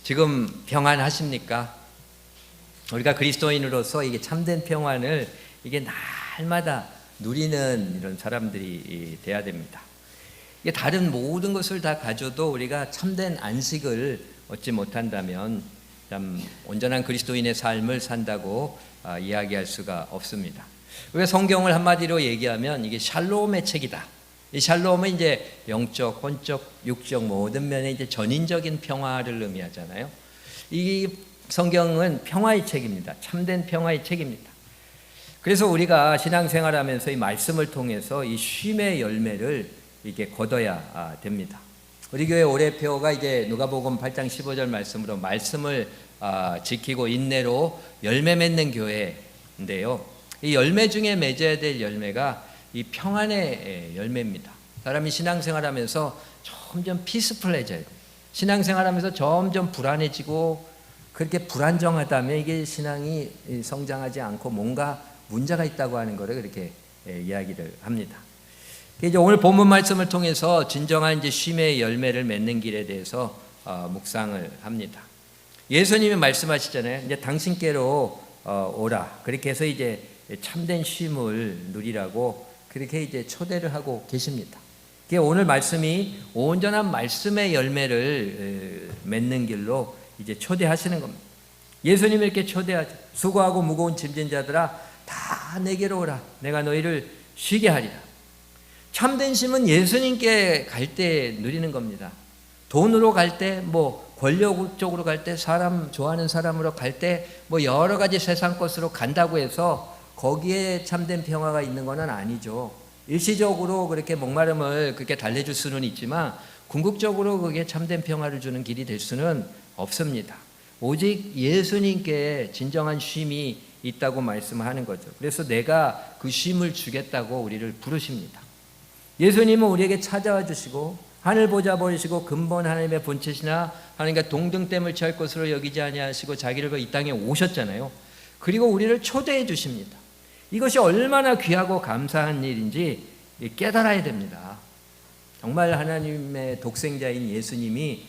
지금 평안하십니까? 우리가 그리스도인으로서 이게 참된 평안을 이게 날마다 누리는 이런 사람들이 돼야 됩니다. 이게 다른 모든 것을 다 가져도 우리가 참된 안식을 얻지 못한다면 참 온전한 그리스도인의 삶을 산다고 이야기할 수가 없습니다. 우리가 성경을 한마디로 얘기하면 이게 샬롬의 책이다. 이 샬롬은 이제 영적, 혼적, 육적 모든 면에 이제 전인적인 평화를 의미하잖아요. 이 성경은 평화의 책입니다. 참된 평화의 책입니다. 그래서 우리가 신앙생활하면서 이 말씀을 통해서 이 쉼의 열매를 이렇게 거둬야 됩니다. 우리 교회 올해표가 이제 누가복음 8장 15절 말씀으로 말씀을 지키고 인내로 열매 맺는 교회인데요. 이 열매 중에 맺어야 될 열매가 이 평안의 열매입니다. 사람이 신앙생활하면서 점점 피스풀해져야 돼요. 신앙생활하면서 점점 불안해지고 그렇게 불안정하다면 이게 신앙이 성장하지 않고 뭔가 문제가 있다고 하는 것을 그렇게 이야기를 합니다. 이제 오늘 본문 말씀을 통해서 진정한 이제 쉼의 열매를 맺는 길에 대해서 묵상을 합니다. 예수님이 말씀하시잖아요. 이제 당신께로 오라. 그렇게 해서 이제 참된 쉼을 누리라고 그렇게 이제 초대를 하고 계십니다. 오늘 말씀이 온전한 말씀의 열매를 맺는 길로 이제 초대하시는 겁니다. 예수님이 이렇게 초대하죠. 수고하고 무거운 짐진 자들아 다 내게로 오라. 내가 너희를 쉬게 하리라. 참된 쉼은 예수님께 갈 때 누리는 겁니다. 돈으로 갈 때, 뭐 권력 쪽으로 갈 때, 사람 좋아하는 사람으로 갈 때, 뭐 여러 가지 세상 것으로 간다고 해서 거기에 참된 평화가 있는 것은 아니죠. 일시적으로 그렇게 목마름을 그렇게 달래줄 수는 있지만 궁극적으로 그게 참된 평화를 주는 길이 될 수는 없습니다. 오직 예수님께 진정한 쉼이 있다고 말씀하는 거죠. 그래서 내가 그 쉼을 주겠다고 우리를 부르십니다. 예수님은 우리에게 찾아와 주시고 하늘 보좌 버리시고 근본 하나님의 본체시나 하나님과 동등됨을 취할 것으로 여기지 아니하시고 자기를 이 땅에 오셨잖아요. 그리고 우리를 초대해 주십니다. 이것이 얼마나 귀하고 감사한 일인지 깨달아야 됩니다. 정말 하나님의 독생자인 예수님이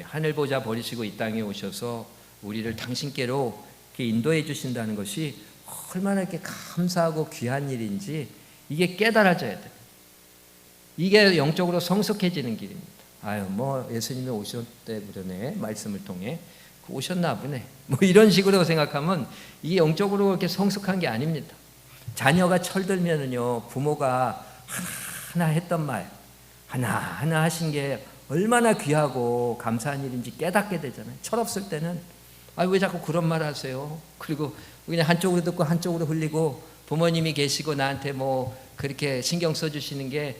하늘 보좌 버리시고 이 땅에 오셔서 우리를 당신께로 이렇게 인도해 주신다는 것이 얼마나 이렇게 감사하고 귀한 일인지 이게 깨달아져야 돼요. 이게 영적으로 성숙해지는 길입니다. 아유, 뭐 예수님이 오셨대 그러네. 말씀을 통해 오셨나 보네. 뭐 이런 식으로 생각하면 이게 영적으로 그렇게 성숙한 게 아닙니다. 자녀가 철들면은요, 부모가 하나 했던 말, 하나 하신 게 얼마나 귀하고 감사한 일인지 깨닫게 되잖아요. 철없을 때는 왜 자꾸 그런 말 하세요? 그리고 그냥 한쪽으로 듣고 한쪽으로 흘리고 부모님이 계시고 나한테 뭐 그렇게 신경 써주시는 게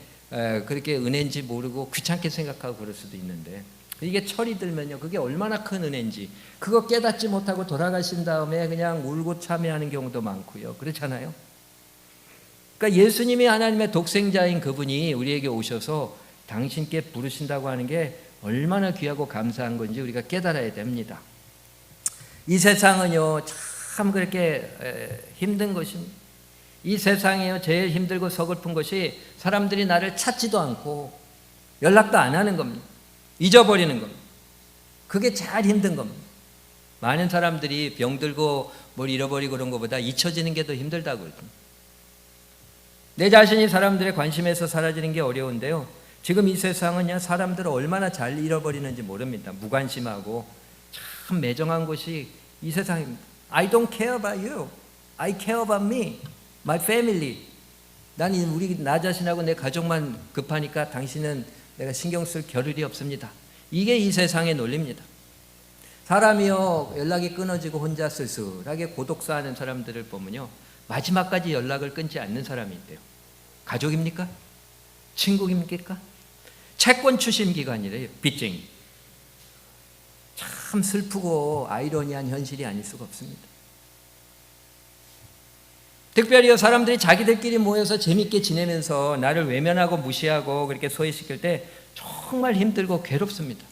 그렇게 은혜인지 모르고 귀찮게 생각하고 그럴 수도 있는데 이게 철이 들면요, 그게 얼마나 큰 은혜인지 그거 깨닫지 못하고 돌아가신 다음에 그냥 울고 참여하는 경우도 많고요. 그렇잖아요. 그러니까 예수님이 하나님의 독생자인 그분이 우리에게 오셔서 당신께 부르신다고 하는 게 얼마나 귀하고 감사한 건지 우리가 깨달아야 됩니다. 이 세상은요, 참 그렇게 힘든 것입니다. 이 세상에요, 제일 힘들고 서글픈 것이 사람들이 나를 찾지도 않고 연락도 안 하는 겁니다. 잊어버리는 겁니다. 그게 제일 힘든 겁니다. 많은 사람들이 병들고 뭘 잃어버리고 그런 것보다 잊혀지는 게 더 힘들다고 그러거든요. 내 자신이 사람들의 관심에서 사라지는 게 어려운데요, 지금 이 세상은요, 사람들을 얼마나 잘 잃어버리는지 모릅니다. 무관심하고 참 매정한 것이 이 세상입니다. I don't care about you. I care about me, my family. 나 자신하고 내 가족만 급하니까 당신은 내가 신경 쓸 겨를이 없습니다. 이게 이 세상의 논리입니다. 사람이요, 연락이 끊어지고 혼자 쓸쓸하게 고독사하는 사람들을 보면요, 마지막까지 연락을 끊지 않는 사람이 있대요. 가족입니까? 친구입니까? 채권 추심 기간이래요. 빚쟁이. 참 슬프고 아이러니한 현실이 아닐 수가 없습니다. 특별히 사람들이 자기들끼리 모여서 재밌게 지내면서 나를 외면하고 무시하고 그렇게 소외시킬 때 정말 힘들고 괴롭습니다.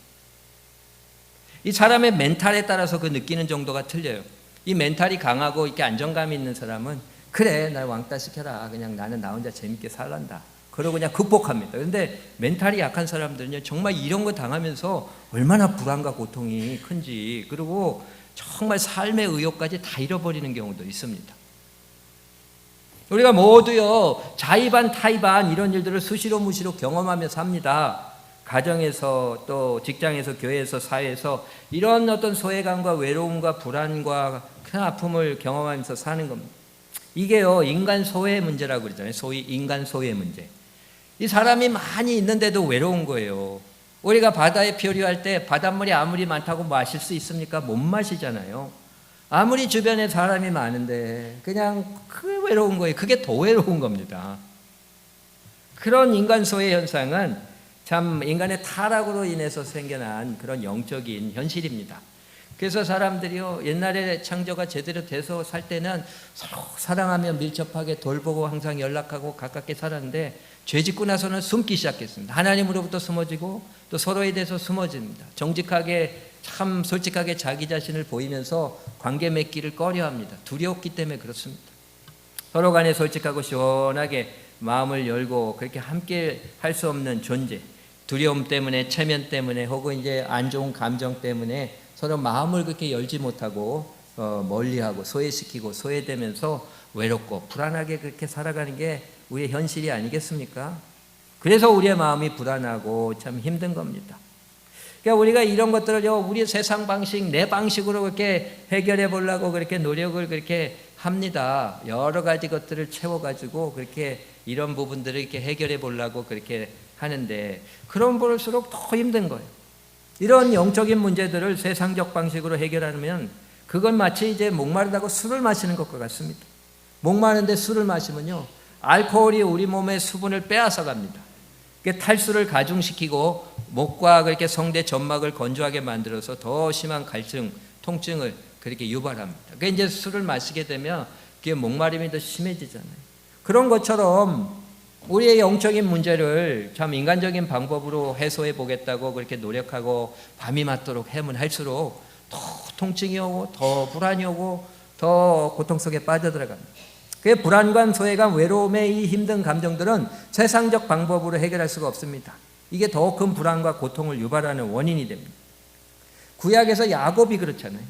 이 사람의 멘탈에 따라서 그 느끼는 정도가 틀려요. 이 멘탈이 강하고 이렇게 안정감이 있는 사람은 그래, 날 왕따 시켜라. 그냥 나는 나 혼자 재밌게 살란다. 그러고 그냥 극복합니다. 그런데 멘탈이 약한 사람들은요, 정말 이런 거 당하면서 얼마나 불안과 고통이 큰지, 그리고 정말 삶의 의욕까지 다 잃어버리는 경우도 있습니다. 우리가 모두요, 자의반 타의반 이런 일들을 수시로 무시로 경험하며 삽니다. 가정에서, 또 직장에서, 교회에서, 사회에서 이런 어떤 소외감과 외로움과 불안과 큰 아픔을 경험하면서 사는 겁니다. 이게요, 인간 소외 문제라고 그러잖아요. 소위 인간 소외 문제. 이 사람이 많이 있는데도 외로운 거예요. 우리가 바다에 표류할 때 바닷물이 아무리 많다고 마실 수 있습니까? 못 마시잖아요. 아무리 주변에 사람이 많은데 그냥 그 외로운 거예요. 그게 더 외로운 겁니다. 그런 인간 소외 현상은 참 인간의 타락으로 인해서 생겨난 그런 영적인 현실입니다. 그래서 사람들이요, 옛날에 창조가 제대로 돼서 살 때는 서로 사랑하며 밀접하게 돌보고 항상 연락하고 가깝게 살았는데, 죄 짓고 나서는 숨기 시작했습니다. 하나님으로부터 숨어지고 또 서로에 대해서 숨어집니다. 정직하게 참 솔직하게 자기 자신을 보이면서 관계 맺기를 꺼려합니다. 두려웠기 때문에 그렇습니다. 서로 간에 솔직하고 시원하게 마음을 열고 그렇게 함께 할 수 없는 존재, 두려움 때문에, 체면 때문에, 혹은 이제 안 좋은 감정 때문에 서로 마음을 그렇게 열지 못하고 멀리하고 소외시키고 소외되면서 외롭고 불안하게 그렇게 살아가는 게 우리의 현실이 아니겠습니까? 그래서 우리의 마음이 불안하고 참 힘든 겁니다. 그러니까 우리가 이런 것들을요, 우리의 세상 방식, 내 방식으로 그렇게 해결해 보려고 그렇게 노력을 그렇게 합니다. 여러 가지 것들을 채워가지고 그렇게 이런 부분들을 이렇게 해결해 보려고 그렇게 하는데, 그런 볼수록 더 힘든 거예요. 이런 영적인 문제들을 세상적 방식으로 해결하면 그건 마치 이제 목마르다고 술을 마시는 것과 같습니다. 목마른데 술을 마시면요, 알코올이 우리 몸의 수분을 빼앗아 갑니다. 탈수를 가중시키고 목과 그렇게 성대 점막을 건조하게 만들어서 더 심한 갈증, 통증을 그렇게 유발합니다. 그러니까 이제 술을 마시게 되면 그게 목마름이 더 심해지잖아요. 그런 것처럼 우리의 영적인 문제를 참 인간적인 방법으로 해소해 보겠다고 그렇게 노력하고 밤이 맞도록 해문할수록 더 통증이 오고 더 불안이 오고 더 고통 속에 빠져들어갑니다. 그 불안감, 소외감, 외로움의 이 힘든 감정들은 세상적 방법으로 해결할 수가 없습니다. 이게 더 큰 불안과 고통을 유발하는 원인이 됩니다. 구약에서 야곱이 그렇잖아요.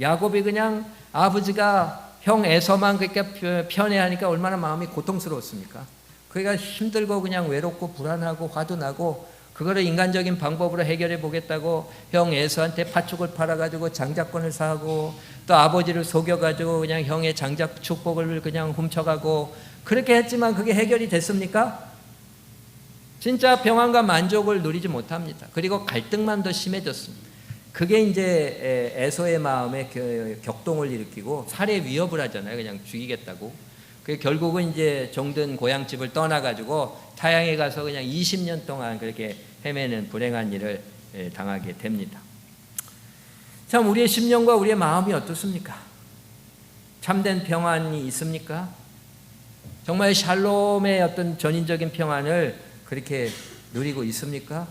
야곱이 그냥 아버지가 형 에서만 그렇게 편애하니까 얼마나 마음이 고통스러웠습니까? 그가 힘들고 그냥 외롭고 불안하고 화도 나고, 그거를 인간적인 방법으로 해결해 보겠다고 형 에서한테 팥죽을 팔아가지고 장자권을 사고, 또 아버지를 속여가지고 그냥 형의 장자 축복을 그냥 훔쳐가고, 그렇게 했지만 그게 해결이 됐습니까? 진짜 평안과 만족을 누리지 못합니다. 그리고 갈등만 더 심해졌습니다. 그게 이제 에서의 마음에 격동을 일으키고 살해 위협을 하잖아요. 그냥 죽이겠다고. 결국은 이제 정든 고향집을 떠나가지고 타향에 가서 그냥 20년 동안 그렇게 헤매는 불행한 일을 당하게 됩니다. 참, 우리의 심령과 우리의 마음이 어떻습니까? 참된 평안이 있습니까? 정말 샬롬의 어떤 전인적인 평안을 그렇게 누리고 있습니까?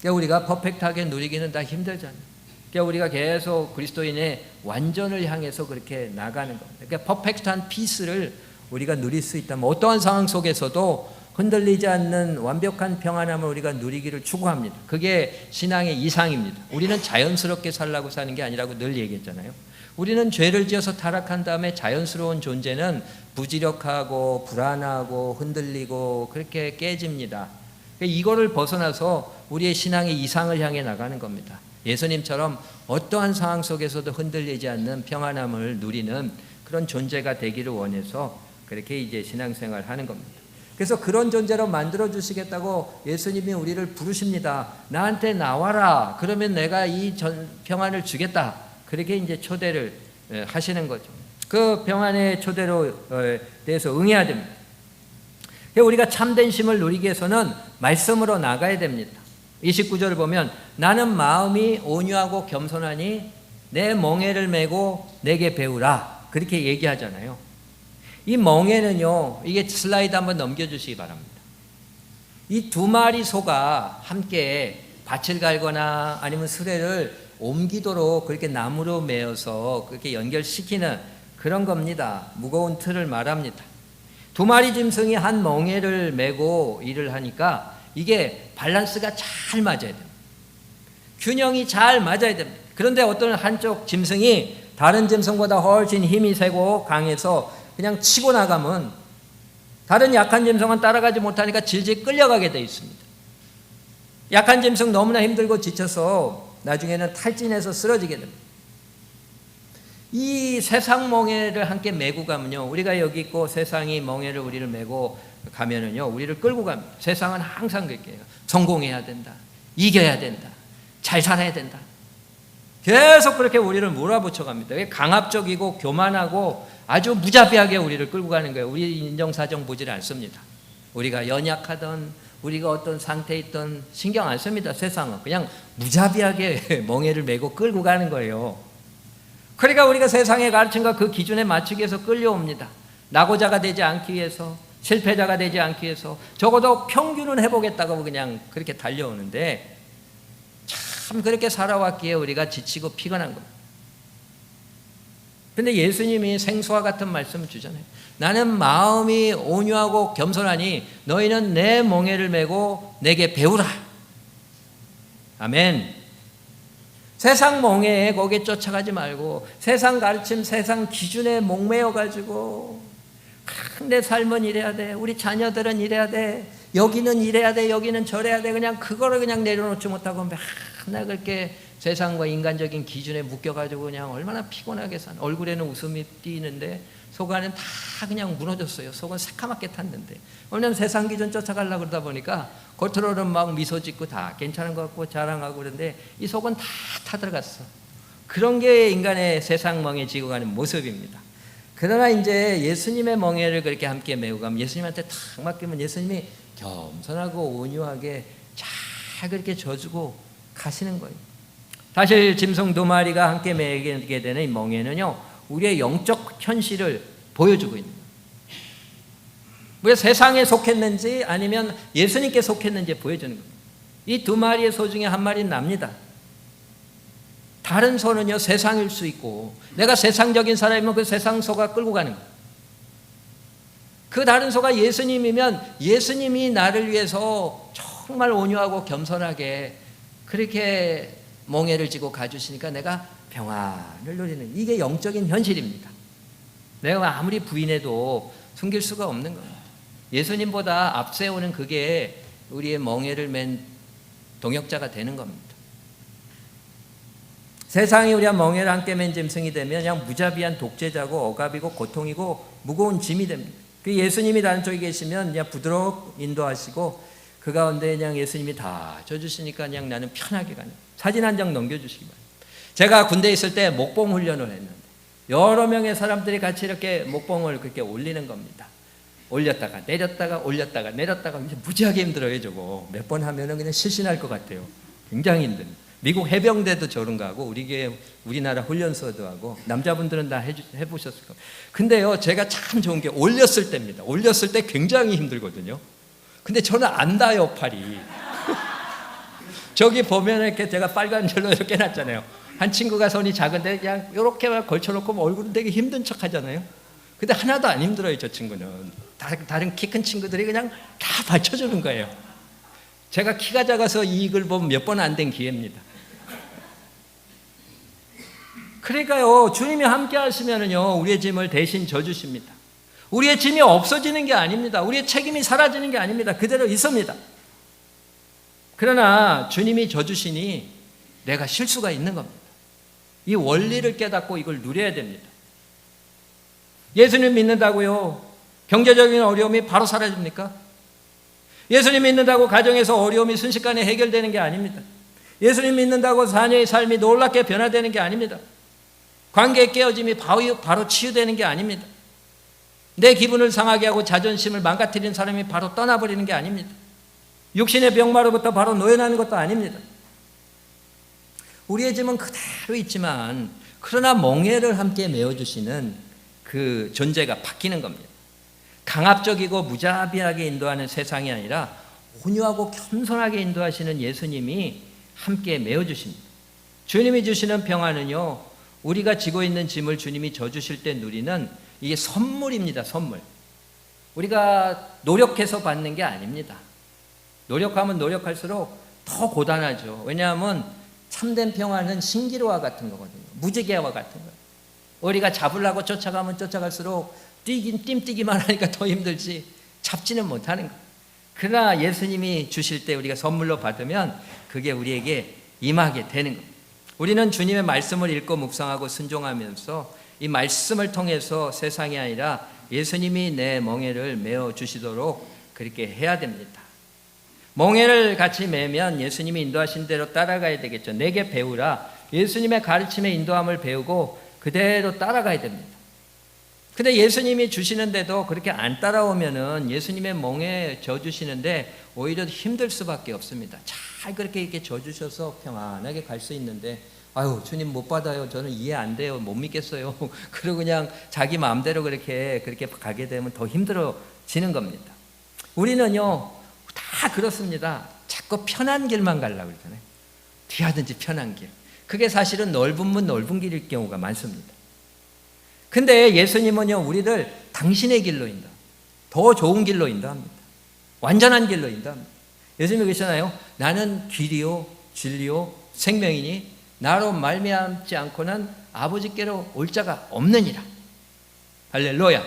그러니까 우리가 퍼펙트하게 누리기는 다 힘들잖아요. 그러니까 우리가 계속 그리스도인의 완전을 향해서 그렇게 나가는 겁니다. 그러니까 퍼펙트한 피스를 우리가 누릴 수 있다면 어떠한 상황 속에서도 흔들리지 않는 완벽한 평안함을 우리가 누리기를 추구합니다. 그게 신앙의 이상입니다. 우리는 자연스럽게 살라고 사는 게 아니라고 늘 얘기했잖아요. 우리는 죄를 지어서 타락한 다음에 자연스러운 존재는 무지력하고 불안하고 흔들리고 그렇게 깨집니다. 이거를 벗어나서 우리의 신앙의 이상을 향해 나가는 겁니다. 예수님처럼 어떠한 상황 속에서도 흔들리지 않는 평안함을 누리는 그런 존재가 되기를 원해서 그렇게 이제 신앙생활을 하는 겁니다. 그래서 그런 존재로 만들어 주시겠다고 예수님이 우리를 부르십니다. 나한테 나와라. 그러면 내가 이 평안을 주겠다. 그렇게 이제 초대를 하시는 거죠. 그 평안의 초대로 대해서 응해야 됩니다. 우리가 참된 쉼을 누리기 위해서는 말씀으로 나가야 됩니다. 29절을 보면 나는 마음이 온유하고 겸손하니 내 멍에를 메고 내게 배우라. 그렇게 얘기하잖아요. 이 멍에는요, 이게 슬라이드 한번 넘겨주시기 바랍니다. 이 두 마리 소가 함께 밭을 갈거나 아니면 수레를 옮기도록 그렇게 나무로 메어서 그렇게 연결시키는 그런 겁니다. 무거운 틀을 말합니다. 두 마리 짐승이 한 멍에를 메고 일을 하니까 이게 밸런스가 잘 맞아야 됩니다. 균형이 잘 맞아야 됩니다. 그런데 어떤 한쪽 짐승이 다른 짐승보다 훨씬 힘이 세고 강해서 그냥 치고 나가면 다른 약한 짐승은 따라가지 못하니까 질질 끌려가게 돼 있습니다. 약한 짐승 너무나 힘들고 지쳐서 나중에는 탈진해서 쓰러지게 됩니다. 이 세상 멍에를 함께 메고 가면요, 우리가 여기 있고 세상이 멍에를 우리를 메고 가면은요, 우리를 끌고 갑니다. 세상은 항상 그렇게 해요. 성공해야 된다, 이겨야 된다, 잘 살아야 된다. 계속 그렇게 우리를 몰아붙여 갑니다. 강압적이고 교만하고 아주 무자비하게 우리를 끌고 가는 거예요. 우리 인정사정 보질 않습니다. 우리가 연약하던, 우리가 어떤 상태에 있던 신경 안 씁니다. 세상은 그냥 무자비하게 멍에를 메고 끌고 가는 거예요. 그러니까 우리가 세상의 가르침과 그 기준에 맞추기 위해서 끌려옵니다. 낙오자가 되지 않기 위해서, 실패자가 되지 않기 위해서, 적어도 평균은 해보겠다고 그냥 그렇게 달려오는데, 참 그렇게 살아왔기에 우리가 지치고 피곤한 겁니다. 그런데 예수님이 생수와 같은 말씀을 주잖아요. 나는 마음이 온유하고 겸손하니 너희는 내 멍에를 메고 내게 배우라. 아멘. 세상 멍에에 거기에 쫓아가지 말고 세상 가르침, 세상 기준에 목매여 가지고 내 삶은 이래야 돼, 우리 자녀들은 이래야 돼, 여기는 이래야 돼, 여기는 저래야 돼, 그냥 그거를 그냥 내려놓지 못하고 맨날 그렇게 세상과 인간적인 기준에 묶여가지고 그냥 얼마나 피곤하게 산. 얼굴에는 웃음이 띄는데 속 안은 다 그냥 무너졌어요. 속은 새카맣게 탔는데. 왜냐하면 세상 기준 쫓아가려고 그러다 보니까 겉으로는 막 미소 짓고 다 괜찮은 것 같고 자랑하고 그러는데 이 속은 다 타들어갔어. 그런 게 인간의 세상 멍에 지고 가는 모습입니다. 그러나 이제 예수님의 멍에를 그렇게 함께 메고 가면, 예수님한테 탁 맡기면 예수님이 겸손하고 온유하게 잘 그렇게 져주고 가시는 거예요. 사실 짐승 두 마리가 함께 메게 되는 이 멍에는요, 우리의 영적 현실을 보여주고 있는 거예요. 우리가 세상에 속했는지 아니면 예수님께 속했는지 보여주는 겁니다. 이 두 마리의 소 중에 한 마리는 납니다. 다른 소는요, 세상일 수 있고, 내가 세상적인 사람이면 그 세상 소가 끌고 가는 거예요. 그 다른 소가 예수님이면 예수님이 나를 위해서 정말 온유하고 겸손하게 그렇게 멍에를 지고 가주시니까 내가 평안을 누리는, 이게 영적인 현실입니다. 내가 아무리 부인해도 숨길 수가 없는 겁니다. 예수님보다 앞세우는 그게 우리의 멍에를 맨 동역자가 되는 겁니다. 세상이 우리가 멍에를 함께 맨 짐승이 되면 그냥 무자비한 독재자고 억압이고 고통이고 무거운 짐이 됩니다. 그 예수님이 다른 쪽에 계시면 그냥 부드럽게 인도하시고 그 가운데 그냥 예수님이 다 져주시니까 그냥 나는 편하게 가는, 사진 한 장 넘겨주시기 바랍니다. 제가 군대에 있을 때 목봉 훈련을 했는데 여러 명의 사람들이 같이 이렇게 목봉을 그렇게 올리는 겁니다. 올렸다가 내렸다가 올렸다가 내렸다가 무지하게 힘들어요. 저거 몇 번 하면은 그냥 실신할 것 같아요. 굉장히 힘듭니다. 미국 해병대도 저런가 하고 우리나라 훈련소도 하고 남자분들은 다 해보셨을 겁니다. 근데요, 제가 참 좋은 게 올렸을 때입니다. 올렸을 때 굉장히 힘들거든요. 근데 저는 안 닿아요, 팔이. 저기 보면 이렇게 제가 빨간 줄로 이렇게 놨잖아요. 한 친구가 손이 작은데 그냥 이렇게만 걸쳐놓고 얼굴은 되게 힘든 척 하잖아요. 근데 하나도 안 힘들어요, 저 친구는. 다른 키 큰 친구들이 그냥 다 받쳐주는 거예요. 제가 키가 작아서 이익을 보면 몇 번 안 된 기회입니다. 그러니까요, 주님이 함께 하시면은요, 우리의 짐을 대신 져주십니다. 우리의 짐이 없어지는 게 아닙니다. 우리의 책임이 사라지는 게 아닙니다. 그대로 있습니다. 그러나 주님이 져주시니 내가 실수가 있는 겁니다. 이 원리를 깨닫고 이걸 누려야 됩니다. 예수님 믿는다고요, 경제적인 어려움이 바로 사라집니까? 예수님 믿는다고 가정에서 어려움이 순식간에 해결되는 게 아닙니다. 예수님 믿는다고 자녀의 삶이 놀랍게 변화되는 게 아닙니다. 관계의 깨어짐이 바로 치유되는 게 아닙니다. 내 기분을 상하게 하고 자존심을 망가뜨리는 사람이 바로 떠나버리는 게 아닙니다. 육신의 병마로부터 바로 노연하는 것도 아닙니다. 우리의 짐은 그대로 있지만 그러나 멍에를 함께 메어주시는 그 존재가 바뀌는 겁니다. 강압적이고 무자비하게 인도하는 세상이 아니라 온유하고 겸손하게 인도하시는 예수님이 함께 메어주십니다. 주님이 주시는 평안은요, 우리가 지고 있는 짐을 주님이 져주실 때 누리는 이게 선물입니다. 선물. 우리가 노력해서 받는 게 아닙니다. 노력하면 노력할수록 더 고단하죠. 왜냐하면 참된 평화는 신기루와 같은 거거든요. 무지개와 같은 거예요. 우리가 잡으려고 쫓아가면 쫓아갈수록 띵뛰기만 하니까 더 힘들지 잡지는 못하는 거예요. 그러나 예수님이 주실 때 우리가 선물로 받으면 그게 우리에게 임하게 되는 거예요. 우리는 주님의 말씀을 읽고 묵상하고 순종하면서 이 말씀을 통해서 세상이 아니라 예수님이 내 멍에를 메어 주시도록 그렇게 해야 됩니다. 멍에를 같이 매면 예수님이 인도하신 대로 따라가야 되겠죠. 내게 배우라. 예수님의 가르침의 인도함을 배우고 그대로 따라가야 됩니다. 근데 예수님이 주시는데도 그렇게 안 따라오면은 예수님의 멍에 져 주시는데 오히려 힘들 수밖에 없습니다. 잘 그렇게 이렇게 져 주셔서 평안하게 갈 수 있는데 아유 주님 못 받아요. 저는 이해 안 돼요. 못 믿겠어요. 그리고 그냥 자기 마음대로 그렇게 가게 되면 더 힘들어지는 겁니다. 우리는요 다 그렇습니다. 자꾸 편한 길만 가려고 그러잖아요. 어디하든지 편한 길. 그게 사실은 넓은 문 넓은 길일 경우가 많습니다. 근데 예수님은요 우리를 당신의 길로 인도합니다. 더 좋은 길로 인도합니다. 완전한 길로 인도합니다. 예수님이 그러시잖아요. 나는 길이요 진리요 생명이니 나로 말미암지 않고는 아버지께로 올 자가 없느니라. 할렐루야.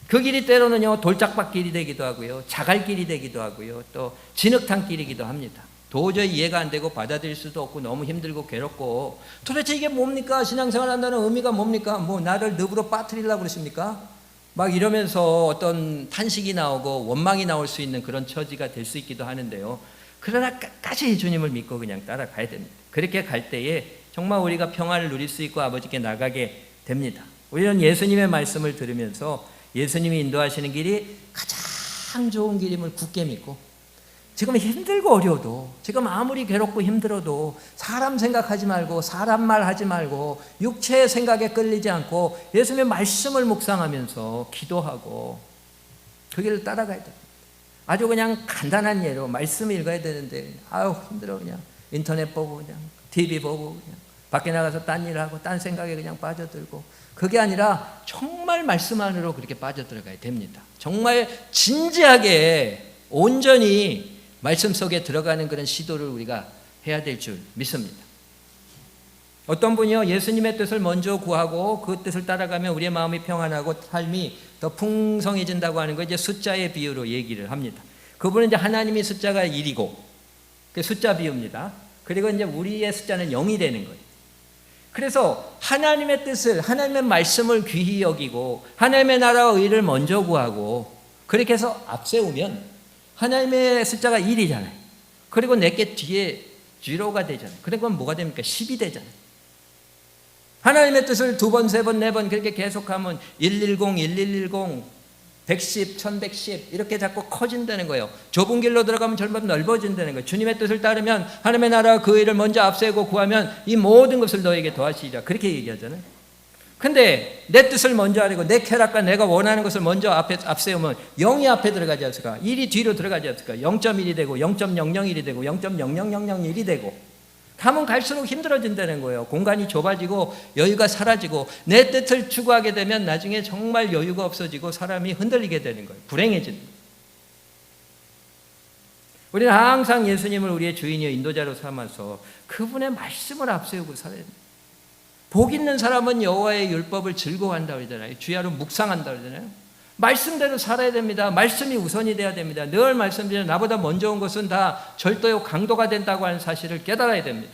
그 길이 때로는요 돌짝밭 길이 되기도 하고요 자갈 길이 되기도 하고요 또 진흙탕 길이기도 합니다. 도저히 이해가 안 되고 받아들일 수도 없고 너무 힘들고 괴롭고 도대체 이게 뭡니까? 신앙생활 한다는 의미가 뭡니까? 뭐 나를 늪으로 빠뜨리려고 그러십니까? 막 이러면서 어떤 탄식이 나오고 원망이 나올 수 있는 그런 처지가 될 수 있기도 하는데요. 그러나 끝까지 주님을 믿고 그냥 따라가야 됩니다. 그렇게 갈 때에 정말 우리가 평안을 누릴 수 있고 아버지께 나가게 됩니다. 우리는 예수님의 말씀을 들으면서 예수님이 인도하시는 길이 가장 좋은 길임을 굳게 믿고 지금 힘들고 어려워도 지금 아무리 괴롭고 힘들어도 사람 생각하지 말고 사람 말 하지 말고 육체의 생각에 끌리지 않고 예수님의 말씀을 묵상하면서 기도하고 그 길을 따라가야 됩니다. 아주 그냥 간단한 예로 말씀 읽어야 되는데 아유 힘들어 그냥 인터넷 보고 그냥 TV 보고 그냥 밖에 나가서 딴 일하고 딴 생각에 그냥 빠져들고 그게 아니라 정말 말씀 안으로 그렇게 빠져들어가야 됩니다. 정말 진지하게 온전히 말씀 속에 들어가는 그런 시도를 우리가 해야 될 줄 믿습니다. 어떤 분이요 예수님의 뜻을 먼저 구하고 그 뜻을 따라가면 우리의 마음이 평안하고 삶이 더 풍성해진다고 하는 거 이제 숫자의 비유로 얘기를 합니다. 그분은 이제 하나님의 숫자가 1이고 그 숫자 비유입니다. 그리고 이제 우리의 숫자는 0이 되는 거예요. 그래서 하나님의 뜻을 하나님의 말씀을 귀히 여기고 하나님의 나라와 의를 먼저 구하고 그렇게 해서 앞세우면 하나님의 숫자가 1이잖아요. 그리고 내게 뒤에 0가 되잖아요. 그러면 뭐가 됩니까? 10이 되잖아요. 하나님의 뜻을 2번, 3번, 4번 그렇게 계속하면 110, 1110, 110, 1110 이렇게 자꾸 커진다는 거예요. 좁은 길로 들어가면 점점 넓어진다는 거예요. 주님의 뜻을 따르면 하나님의 나라와 그 의를 먼저 앞세우고 구하면 이 모든 것을 너에게 더하시리라 그렇게 얘기하잖아요. 근데 내 뜻을 먼저 하려고 내 쾌락과 내가 원하는 것을 먼저 앞세우면 0이 앞에 들어가지 않을까? 1이 뒤로 들어가지 않을까? 0.1이 되고 0.001이 되고 0.00001이 되고 가면 갈수록 힘들어진다는 거예요. 공간이 좁아지고 여유가 사라지고 내 뜻을 추구하게 되면 나중에 정말 여유가 없어지고 사람이 흔들리게 되는 거예요. 불행해지는 거예요. 우리는 항상 예수님을 우리의 주인이요 인도자로 삼아서 그분의 말씀을 앞세우고 살아야 됩니다. 복 있는 사람은 여호와의 율법을 즐거워한다고 그러잖아요. 주야로 묵상한다고 그러잖아요. 말씀대로 살아야 됩니다. 말씀이 우선이 돼야 됩니다. 늘 말씀드리는 나보다 먼저 온 것은 다 절도요 강도가 된다고 하는 사실을 깨달아야 됩니다.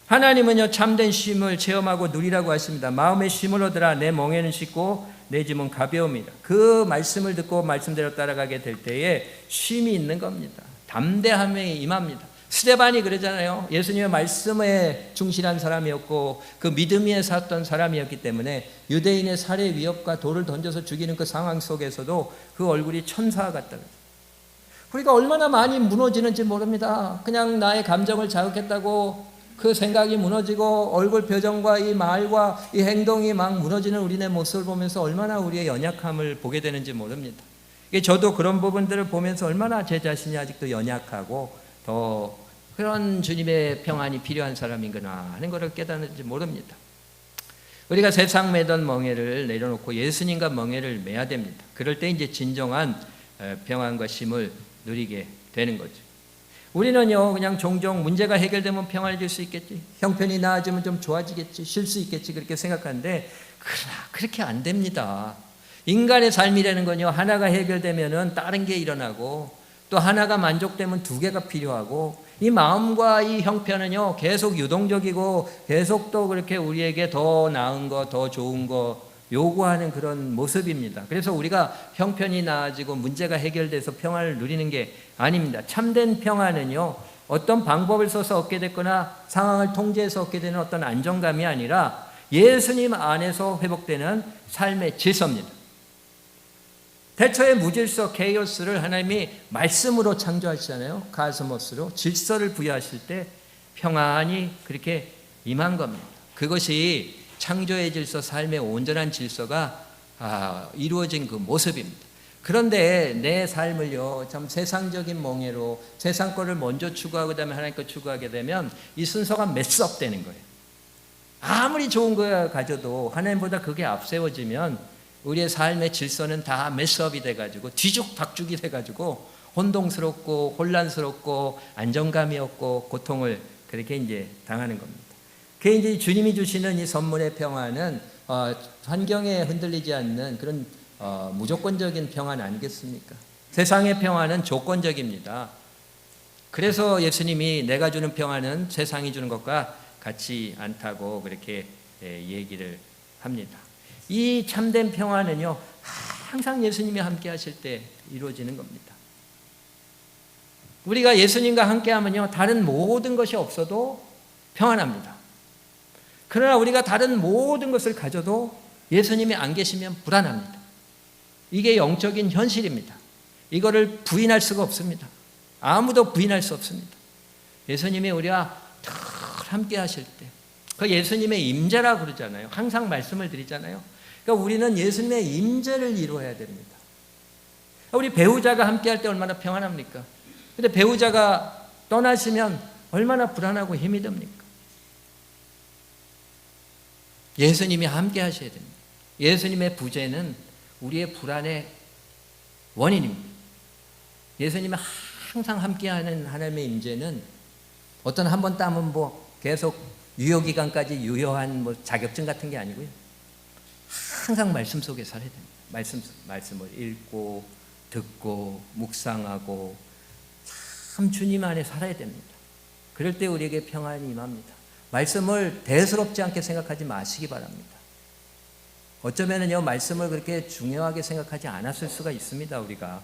하나님은요 참된 쉼을 체험하고 누리라고 하십니다. 마음의 쉼을 얻으라. 내 멍에는 쉽고 내 짐은 가벼움이라. 그 말씀을 듣고 말씀대로 따라가게 될 때에 쉼이 있는 겁니다. 담대함에 임합니다. 스데반이 그러잖아요. 예수님의 말씀에 충실한 사람이었고 그 믿음 위에 섰던 사람이었기 때문에 유대인의 살해 위협과 돌을 던져서 죽이는 그 상황 속에서도 그 얼굴이 천사 같다. 우리가 얼마나 많이 무너지는지 모릅니다. 그냥 나의 감정을 자극했다고 그 생각이 무너지고 얼굴 표정과 이 말과 이 행동이 막 무너지는 우리네 모습을 보면서 얼마나 우리의 연약함을 보게 되는지 모릅니다. 저도 그런 부분들을 보면서 얼마나 제 자신이 아직도 연약하고 더 그런 주님의 평안이 필요한 사람인구나 하는 것을 깨닫는지 모릅니다. 우리가 세상 매던 멍에를 내려놓고 예수님과 멍에를 매야 됩니다. 그럴 때 이제 진정한 평안과 쉼을 누리게 되는 거죠. 우리는요, 그냥 종종 문제가 해결되면 평안을 줄 수 있겠지, 형편이 나아지면 좀 좋아지겠지, 쉴 수 있겠지, 그렇게 생각하는데, 그러나 그렇게 안 됩니다. 인간의 삶이라는 건요, 하나가 해결되면은 다른 게 일어나고, 또 하나가 만족되면 두 개가 필요하고, 이 마음과 이 형편은요, 계속 유동적이고, 계속 또 그렇게 우리에게 더 나은 거, 더 좋은 거 요구하는 그런 모습입니다. 그래서 우리가 형편이 나아지고 문제가 해결돼서 평안을 누리는 게 아닙니다. 참된 평안은요, 어떤 방법을 써서 얻게 됐거나 상황을 통제해서 얻게 되는 어떤 안정감이 아니라 예수님 안에서 회복되는 삶의 질서입니다. 대처의 무질서, 케이오스를 하나님이 말씀으로 창조하시잖아요. 가스모스로 질서를 부여하실 때 평안이 그렇게 임한 겁니다. 그것이 창조의 질서, 삶의 온전한 질서가 이루어진 그 모습입니다. 그런데 내 삶을요, 참 세상적인 멍에로 세상 거를 먼저 추구하고 그다음에 하나님 거 추구하게 되면 이 순서가 메스업 되는 거예요. 아무리 좋은 거 가져도 하나님보다 그게 앞세워지면 우리의 삶의 질서는 다 메스업이 돼가지고 뒤죽박죽이 돼가지고 혼동스럽고 혼란스럽고 안정감이 없고 고통을 그렇게 이제 당하는 겁니다. 그게 이제 주님이 주시는 이 선물의 평안은 환경에 흔들리지 않는 그런 무조건적인 평안 아니겠습니까? 세상의 평안은 조건적입니다. 그래서 예수님이 내가 주는 평안은 세상이 주는 것과 같지 않다고 그렇게 얘기를 합니다. 이 참된 평안은요, 항상 예수님이 함께 하실 때 이루어지는 겁니다. 우리가 예수님과 함께 하면요, 다른 모든 것이 없어도 평안합니다. 그러나 우리가 다른 모든 것을 가져도 예수님이 안 계시면 불안합니다. 이게 영적인 현실입니다. 이거를 부인할 수가 없습니다. 아무도 부인할 수 없습니다. 예수님이 우리와 늘 함께 하실 때, 그 예수님의 임재라고 그러잖아요. 항상 말씀을 드리잖아요. 그러니까 우리는 예수님의 임재를 이루어야 됩니다. 우리 배우자가 함께 할 때 얼마나 평안합니까? 근데 배우자가 떠나시면 얼마나 불안하고 힘이 듭니까? 예수님이 함께 하셔야 됩니다. 예수님의 부재는 우리의 불안의 원인입니다. 예수님이 항상 함께하는 하나님의 임재는 어떤 한 번 따면 계속 유효기간까지 유효한 자격증 같은 게 아니고요. 항상 말씀 속에 살아야 됩니다. 말씀을 읽고 듣고 묵상하고 참 주님 안에 살아야 됩니다. 그럴 때 우리에게 평안이 임합니다. 말씀을 대수롭지 않게 생각하지 마시기 바랍니다. 어쩌면은요, 말씀을 그렇게 중요하게 생각하지 않았을 수가 있습니다. 우리가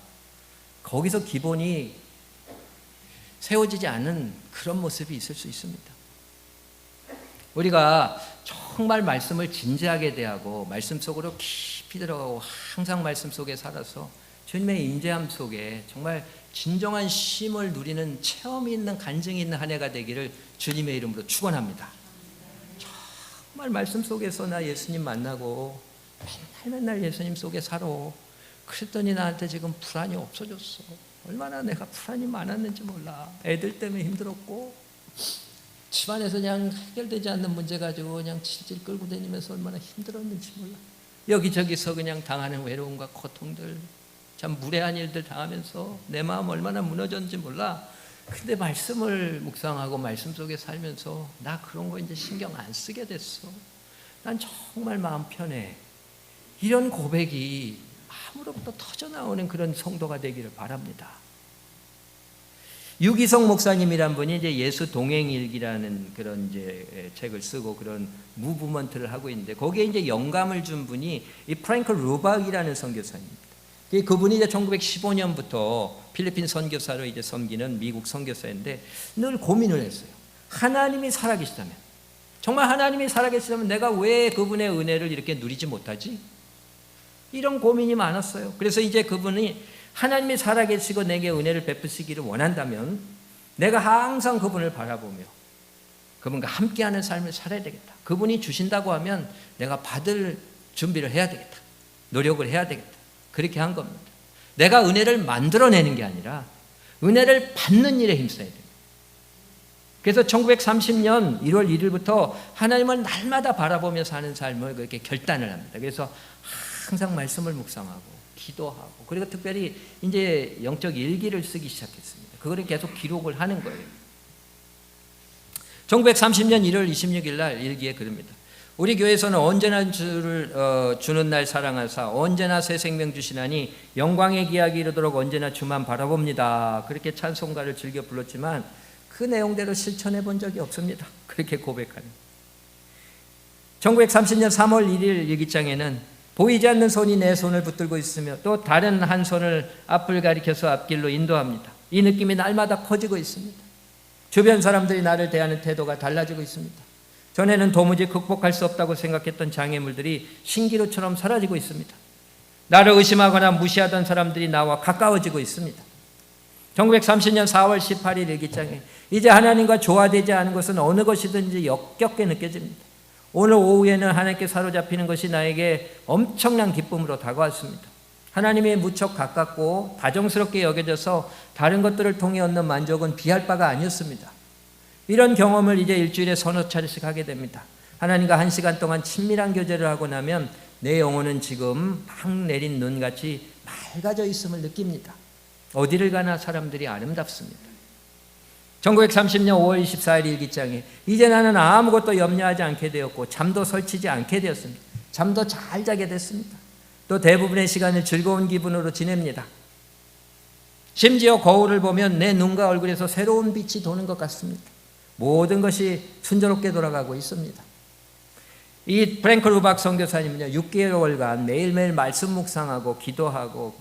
거기서 기본이 세워지지 않은 그런 모습이 있을 수 있습니다. 우리가 정말 말씀을 진지하게 대하고 말씀 속으로 깊이 들어가고 항상 말씀 속에 살아서 주님의 임재함 속에 정말 진정한 쉼을 누리는 체험이 있는 간증이 있는 한 해가 되기를 주님의 이름으로 축원합니다. 정말 말씀 속에서 나 예수님 만나고 맨날 예수님 속에 살아. 그랬더니 나한테 지금 불안이 없어졌어. 얼마나 내가 불안이 많았는지 몰라. 애들 때문에 힘들었고 집안에서 그냥 해결되지 않는 문제 가지고 그냥 질질 끌고 다니면서 얼마나 힘들었는지 몰라. 여기저기서 그냥 당하는 외로움과 고통들, 참 무례한 일들 당하면서 내 마음 얼마나 무너졌는지 몰라. 근데 말씀을 묵상하고 말씀 속에 살면서 나 그런 거 이제 신경 안 쓰게 됐어. 난 정말 마음 편해. 이런 고백이 아무로부터 터져나오는 그런 성도가 되기를 바랍니다. 유기성 목사님이란 분이 이제 예수 동행일기라는 그런 이제 책을 쓰고 그런 무브먼트를 하고 있는데 거기에 이제 영감을 준 분이 이 프랭크 루박이라는 선교사입니다. 그분이 이제 1915년부터 필리핀 선교사로 이제 섬기는 미국 선교사인데 늘 고민을 했어요. 하나님이 살아계시다면, 정말 하나님이 살아계시다면 내가 왜 그분의 은혜를 이렇게 누리지 못하지? 이런 고민이 많았어요. 그래서 이제 그분이 하나님이 살아계시고 내게 은혜를 베푸시기를 원한다면 내가 항상 그분을 바라보며 그분과 함께하는 삶을 살아야 되겠다. 그분이 주신다고 하면 내가 받을 준비를 해야 되겠다. 노력을 해야 되겠다. 그렇게 한 겁니다. 내가 은혜를 만들어내는 게 아니라 은혜를 받는 일에 힘써야 됩니다. 그래서 1930년 1월 1일부터 하나님을 날마다 바라보며 사는 삶을 그렇게 결단을 합니다. 그래서 항상 말씀을 묵상하고 기도하고, 그리고 특별히 이제 영적 일기를 쓰기 시작했습니다. 그거를 계속 기록을 하는 거예요. 1930년 1월 26일 날 일기에 그럽니다. 우리 교회에서는 언제나 주를 주는 날 사랑하사 언제나 새 생명 주시나니 영광의 기약이 이르도록 언제나 주만 바라봅니다. 그렇게 찬송가를 즐겨 불렀지만 그 내용대로 실천해 본 적이 없습니다. 그렇게 고백하는. 1930년 3월 1일 일기장에는 보이지 않는 손이 내 손을 붙들고 있으며 또 다른 한 손을 앞을 가리켜서 앞길로 인도합니다. 이 느낌이 날마다 커지고 있습니다. 주변 사람들이 나를 대하는 태도가 달라지고 있습니다. 전에는 도무지 극복할 수 없다고 생각했던 장애물들이 신기루처럼 사라지고 있습니다. 나를 의심하거나 무시하던 사람들이 나와 가까워지고 있습니다. 1930년 4월 18일 일기장에 이제 하나님과 조화되지 않은 것은 어느 것이든지 역겹게 느껴집니다. 오늘 오후에는 하나님께 사로잡히는 것이 나에게 엄청난 기쁨으로 다가왔습니다. 하나님이 무척 가깝고 다정스럽게 여겨져서 다른 것들을 통해 얻는 만족은 비할 바가 아니었습니다. 이런 경험을 이제 일주일에 서너 차례씩 하게 됩니다. 하나님과 1시간 동안 친밀한 교제를 하고 나면 내 영혼은 지금 막 내린 눈같이 맑아져 있음을 느낍니다. 어디를 가나 사람들이 아름답습니다. 1930년 5월 24일 일기장에 이제 나는 아무것도 염려하지 않게 되었고 잠도 설치지 않게 되었습니다. 잠도 잘 자게 됐습니다. 또 대부분의 시간을 즐거운 기분으로 지냅니다. 심지어 거울을 보면 내 눈과 얼굴에서 새로운 빛이 도는 것 같습니다. 모든 것이 순조롭게 돌아가고 있습니다. 이 프랭크 루박 선교사님은요, 6개월간 매일매일 말씀 묵상하고 기도하고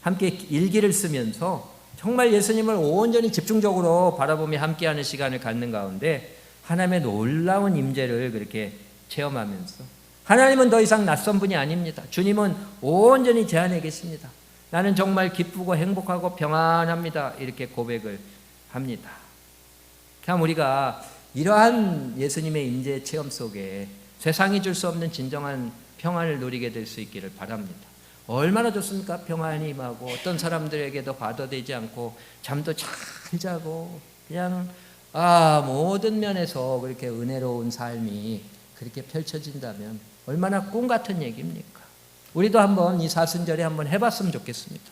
함께 일기를 쓰면서 정말 예수님을 온전히 집중적으로 바라보며 함께하는 시간을 갖는 가운데 하나님의 놀라운 임재를 그렇게 체험하면서 하나님은 더 이상 낯선 분이 아닙니다. 주님은 온전히 제 안에 계십니다. 나는 정말 기쁘고 행복하고 평안합니다. 이렇게 고백을 합니다. 참 우리가 이러한 예수님의 임재 체험 속에 세상이 줄 수 없는 진정한 평안을 누리게 될 수 있기를 바랍니다. 얼마나 좋습니까? 평안이 임하고 어떤 사람들에게도 과도되지 않고 잠도 잘 자고 그냥 모든 면에서 그렇게 은혜로운 삶이 그렇게 펼쳐진다면 얼마나 꿈 같은 얘기입니까? 우리도 한번 이 사순절에 한번 해봤으면 좋겠습니다.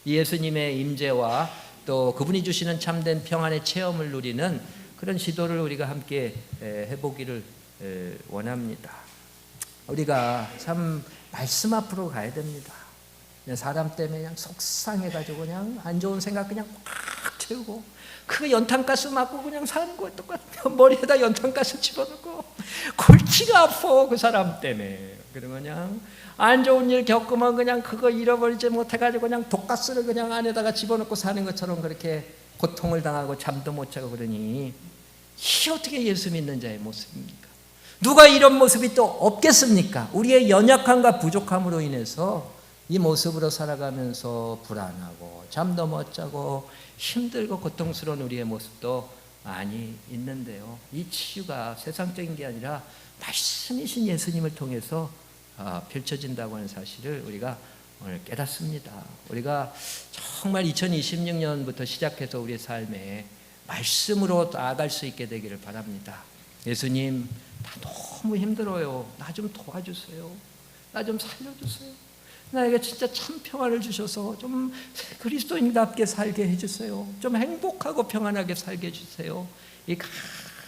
이 예수님의 임재와 또 그분이 주시는 참된 평안의 체험을 누리는 그런 시도를 우리가 함께 해보기를 원합니다. 우리가 참 말씀 앞으로 가야 됩니다. 그냥 사람 때문에 그냥 속상해가지고 그냥 안 좋은 생각 그냥 꽉 채우고 그 연탄가스 맞고 그냥 사는 거 똑같아요. 머리에다 연탄가스 집어넣고 골치가 아파 그 사람 때문에. 그러면 그냥 안 좋은 일 겪으면 그냥 그거 잃어버리지 못해가지고 그냥 독가스를 그냥 안에다가 집어넣고 사는 것처럼 그렇게 고통을 당하고 잠도 못 자고 그러니 이게 어떻게 예수 믿는 자의 모습입니까? 누가 이런 모습이 또 없겠습니까? 우리의 연약함과 부족함으로 인해서 이 모습으로 살아가면서 불안하고 잠도 못 자고 힘들고 고통스러운 우리의 모습도 많이 있는데요. 이 치유가 세상적인 게 아니라 말씀이신 예수님을 통해서 펼쳐진다고 하는 사실을 우리가 오늘 깨닫습니다. 우리가 정말 2026년부터 시작해서 우리의 삶에 말씀으로 나아갈 수 있게 되기를 바랍니다. 예수님, 나 너무 힘들어요. 나 좀 도와주세요. 나 좀 살려주세요. 나에게 진짜 참 평안을 주셔서 좀 그리스도인답게 살게 해주세요. 좀 행복하고 평안하게 살게 해주세요. 이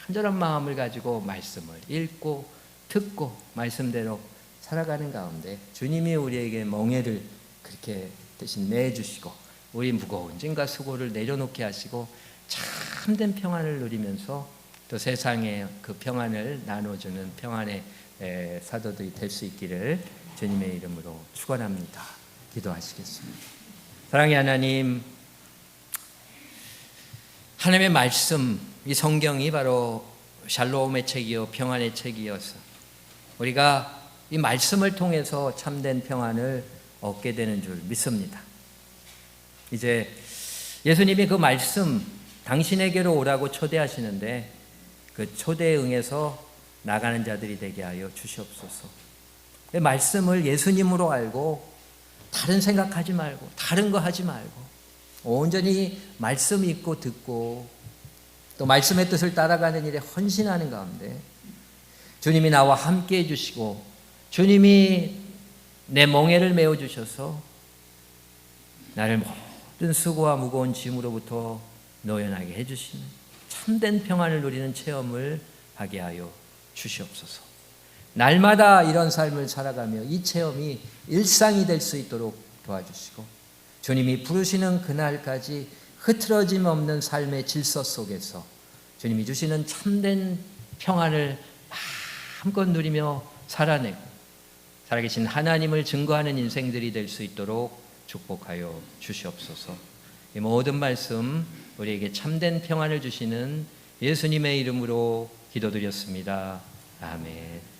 간절한 마음을 가지고 말씀을 읽고 듣고 말씀대로 살아가는 가운데 주님이 우리에게 멍에를 그렇게 대신 내주시고 우리 무거운 짐과 수고를 내려놓게 하시고 참된 평안을 누리면서 또 세상에 그 평안을 나눠주는 평안의 사도들이 될 수 있기를 주님의 이름으로 축원합니다. 기도하시겠습니다. 사랑의 하나님, 하나님의 말씀, 이 성경이 바로 샬롬의 책이요 평안의 책이어서 우리가 이 말씀을 통해서 참된 평안을 얻게 되는 줄 믿습니다. 이제 예수님이 그 말씀 당신에게로 오라고 초대하시는데 그 초대에 응해서 나가는 자들이 되게 하여 주시옵소서. 말씀을 예수님으로 알고 다른 생각하지 말고 다른 거 하지 말고 온전히 말씀 읽고 듣고 또 말씀의 뜻을 따라가는 일에 헌신하는 가운데 주님이 나와 함께 해주시고 주님이 내 멍에를 메워주셔서 나를 모든 수고와 무거운 짐으로부터 노연하게 해주시는 참된 평안을 누리는 체험을 하게 하여 주시옵소서. 날마다 이런 삶을 살아가며 이 체험이 일상이 될 수 있도록 도와주시고 주님이 부르시는 그날까지 흐트러짐 없는 삶의 질서 속에서 주님이 주시는 참된 평안을 마음껏 누리며 살아내고 살아계신 하나님을 증거하는 인생들이 될 수 있도록 축복하여 주시옵소서. 이 모든 말씀 우리에게 참된 평안을 주시는 예수님의 이름으로 기도드렸습니다. 아멘.